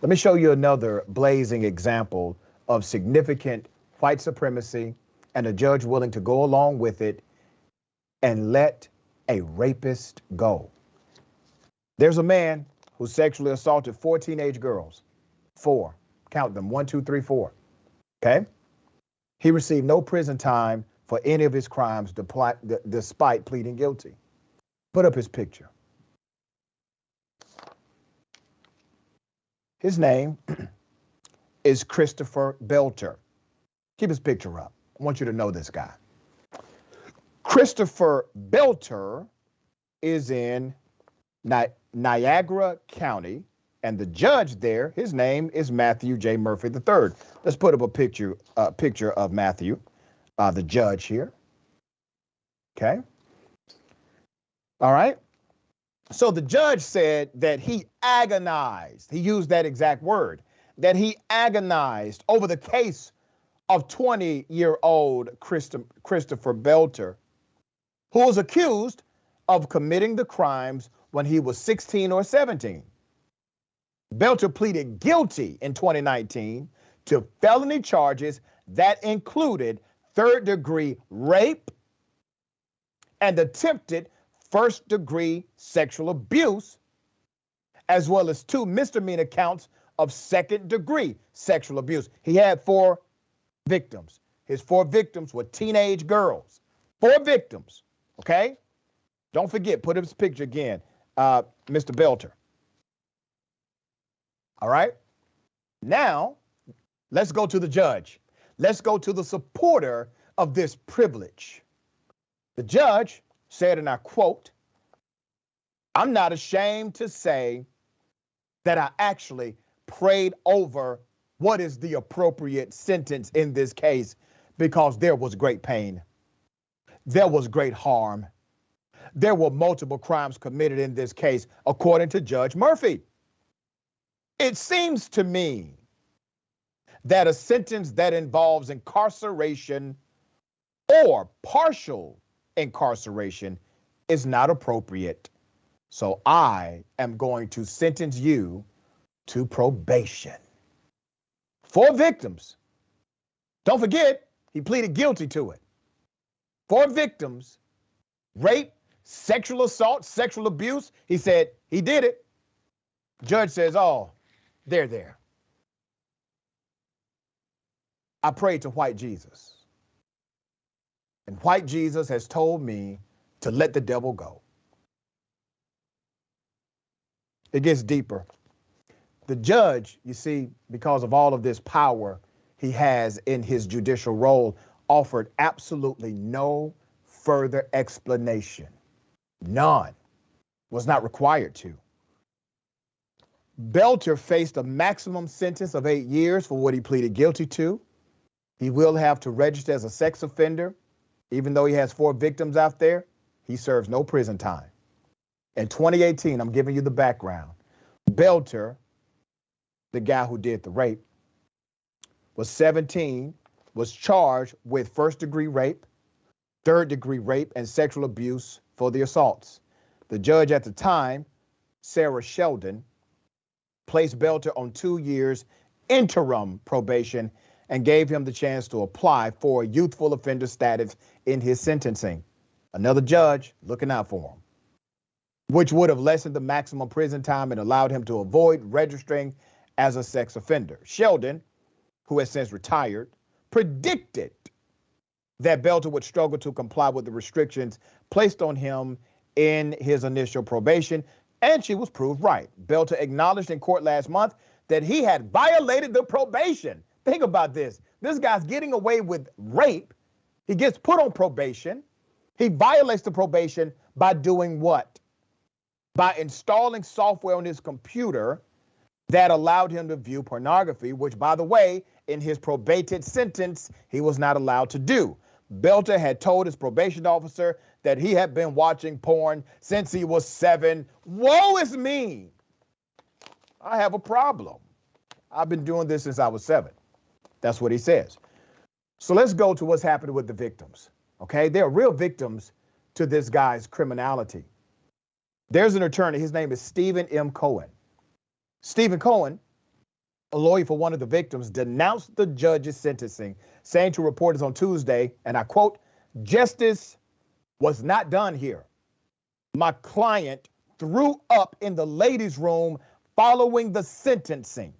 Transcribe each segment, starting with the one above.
Let me show you another blazing example of significant white supremacy and a judge willing to go along with it and let a rapist go. There's a man who sexually assaulted 4 teenage girls. 4. Count them. 1, 2, 3, 4. Okay? He received no prison time for any of his crimes despite pleading guilty. Put up his picture. His name is Christopher Belter. Keep his picture up. I want you to know this guy. Christopher Belter is in Niagara County, and the judge there, his name is Matthew J. Murphy III. Let's put up a picture of Matthew, the judge here. Okay. All right. So the judge said that he agonized. He used that exact word, that he agonized over the case of 20-year-old Christopher Belter, who was accused of committing the crimes when he was 16 or 17. Belter pleaded guilty in 2019 to felony charges that included third-degree rape and attempted first-degree sexual abuse, as well as 2 misdemeanor counts of second-degree sexual abuse. He had 4 victims. His 4 victims were teenage girls. 4 victims, okay? Don't forget, put up his picture again, Mr. Belter. All right? Now, let's go to the judge. Let's go to the supporter of this privilege. The judge said, and I quote, "I'm not ashamed to say that I actually prayed over what is the appropriate sentence in this case because there was great pain. There was great harm. There were multiple crimes committed in this case, according to Judge Murphy. It seems to me that a sentence that involves incarceration or partial incarceration is not appropriate. So I am going to sentence you to probation." 4 victims. Don't forget, he pleaded guilty to it. 4 victims, rape, sexual assault, sexual abuse. He said he did it. Judge says, oh, they're there. I prayed to white Jesus. And white Jesus has told me to let the devil go. It gets deeper. The judge, you see, because of all of this power he has in his judicial role, offered absolutely no further explanation. None. Was not required to. Belter faced a maximum sentence of 8 years for what he pleaded guilty to. He will have to register as a sex offender. Even though he has 4 victims out there, he serves no prison time. In 2018, I'm giving you the background. Belter, the guy who did the rape, was 17, was charged with first-degree rape, third-degree rape, and sexual abuse for the assaults. The judge at the time, Sarah Sheldon, placed Belter on 2 years interim probation and gave him the chance to apply for youthful offender status in his sentencing. Another judge looking out for him, which would have lessened the maximum prison time and allowed him to avoid registering as a sex offender. Sheldon, who has since retired, predicted that Belter would struggle to comply with the restrictions placed on him in his initial probation, and she was proved right. Belter acknowledged in court last month that he had violated the probation. Think about this. This guy's getting away with rape. He gets put on probation. He violates the probation by doing what? By installing software on his computer that allowed him to view pornography, which, by the way, in his probated sentence, he was not allowed to do. Belter had told his probation officer that he had been watching porn since he was 7. Woe is me. I have a problem. I've been doing this since I was 7. That's what he says. So let's go to what's happening with the victims. Okay, they are real victims to this guy's criminality. There's an attorney. His name is Stephen M. Cohen. Stephen Cohen a lawyer for one of the victims, denounced the judge's sentencing, saying to reporters on Tuesday, and I quote, "Justice was not done here. My client threw up in the ladies' room following the sentencing.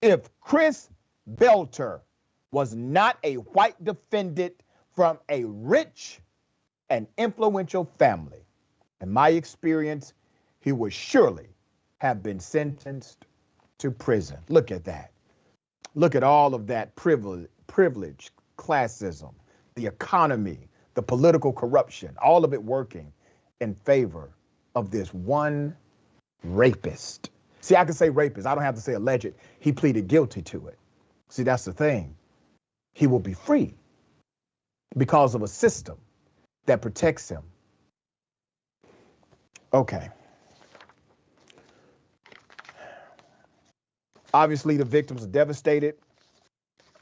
If Chris Belter was not a white defendant from a rich and influential family, in my experience, he would surely have been sentenced to prison." Look at that. Look at all of that privilege, classism, the economy, the political corruption, all of it working in favor of this one rapist. See, I can say rapist. I don't have to say alleged. He pleaded guilty to it. See, that's the thing. He will be free because of a system that protects him. Okay. Obviously, the victims are devastated.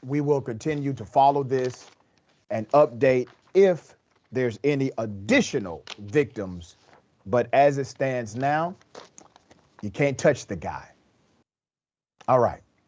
We will continue to follow this and update if there's any additional victims. But as it stands now, you can't touch the guy. All right.